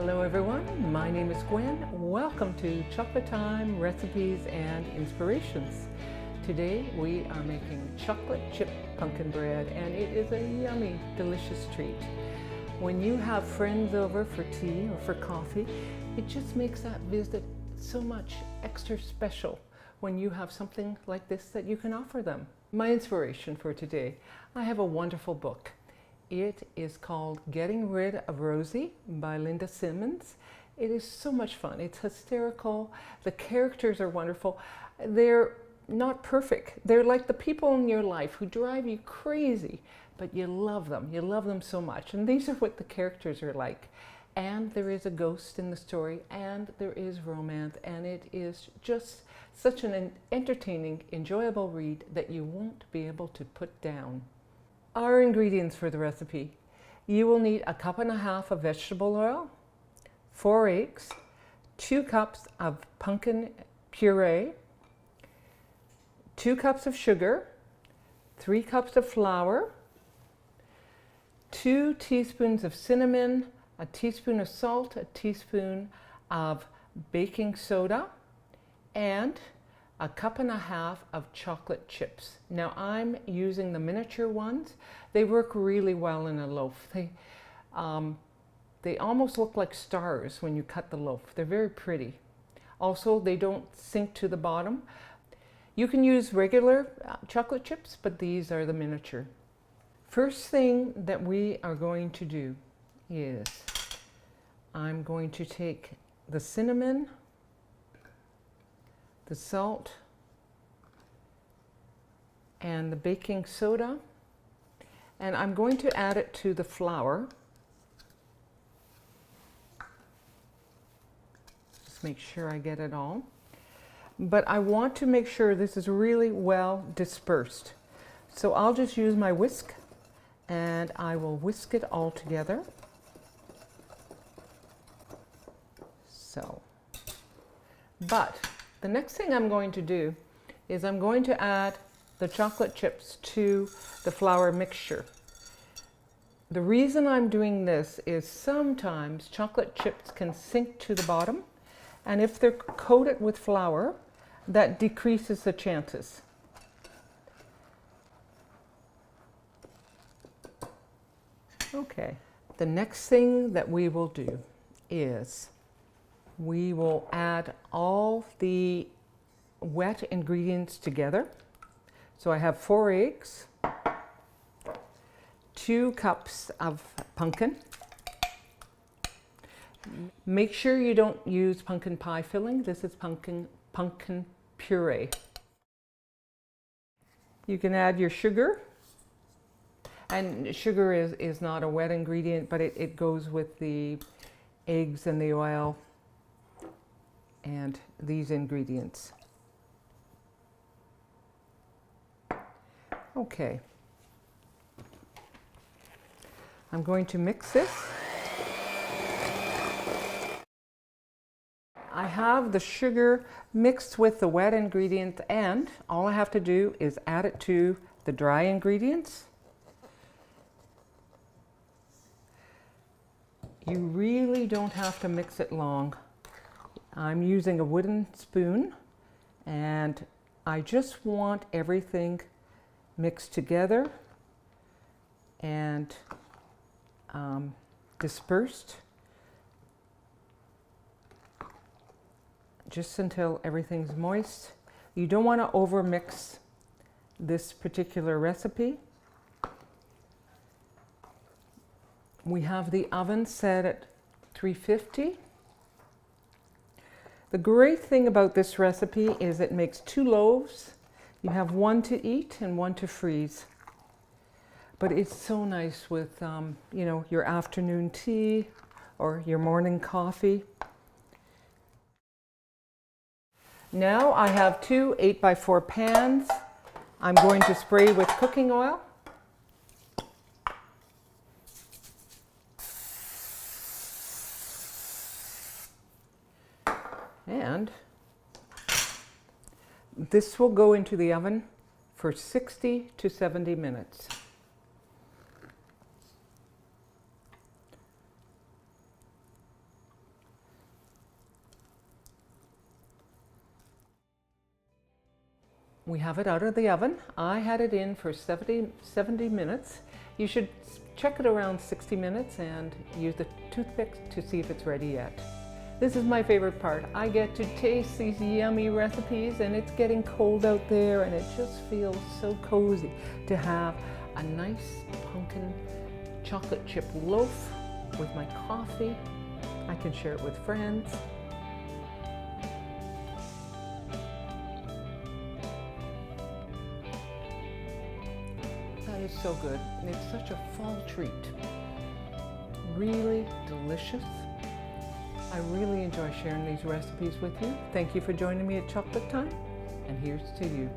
Hello everyone, my name is Gwen. Welcome to Chocolate Time Recipes and Inspirations. Today we are making chocolate chip pumpkin bread, and it is a yummy, delicious treat. When you have friends over for tea or for coffee, it just makes that visit so much extra special when you have something like this that you can offer them. My inspiration for today, I have a wonderful book. It is called Getting Rid of Rosie by Linda Simmons. It is so much fun. It's hysterical. The characters are wonderful. They're not perfect. They're like the people in your life who drive you crazy, but you love them. You love them so much. And these are what the characters are like. And there is a ghost in the story, and there is romance, and it is just such an entertaining, enjoyable read that you won't be able to put down. Our ingredients for the recipe. You will need 1.5 cups of vegetable oil, 4 eggs, 2 cups of pumpkin puree, 2 cups of sugar, 3 cups of flour, 2 teaspoons of cinnamon, a teaspoon of salt, a teaspoon of baking soda, and 1.5 cups of chocolate chips. Now I'm using the miniature ones. They work really well in a loaf. They almost look like stars when you cut the loaf. They're very pretty. Also, they don't sink to the bottom. You can use regular chocolate chips, but these are the miniature. First thing that we are going to do is I'm going to take the cinnamon, the salt, and the baking soda, and I'm going to add it to the flour. Just make sure I get it all. But I want to make sure this is really well dispersed. So I'll just use my whisk and I will whisk it all together. So, but the next thing I'm going to do is I'm going to add the chocolate chips to the flour mixture. The reason I'm doing this is sometimes chocolate chips can sink to the bottom, and if they're coated with flour, that decreases the chances. Okay, the next thing that we will do is we will add all the wet ingredients together. So I have 4 eggs, 2 cups of pumpkin. Make sure you don't use pumpkin pie filling. This is pumpkin puree. You can add your sugar. And sugar is not a wet ingredient, but it goes with the eggs and the oil and these ingredients. Okay. I'm going to mix this. I have the sugar mixed with the wet ingredient, and all I have to do is add it to the dry ingredients. You really don't have to mix it long. I'm using a wooden spoon, and I just want everything mixed together and dispersed just until everything's moist. You don't want to over mix this particular recipe. We have the oven set at 350. The great thing about this recipe is it makes 2 loaves. You have 1 to eat and 1 to freeze. But it's so nice with, you know, your afternoon tea or your morning coffee. Now I have 2 8x4 pans. I'm going to spray with cooking oil. And this will go into the oven for 60 to 70 minutes. We have it out of the oven. I had it in for 70 minutes. You should check it around 60 minutes and use the toothpick to see if it's ready yet. This is my favorite part. I get to taste these yummy recipes, and it's getting cold out there, and it just feels so cozy to have a nice pumpkin chocolate chip loaf with my coffee. I can share it with friends. That is so good. It's such a fall treat. Really delicious. I really enjoy sharing these recipes with you. Thank you for joining me at Chocolate Time, and here's to you.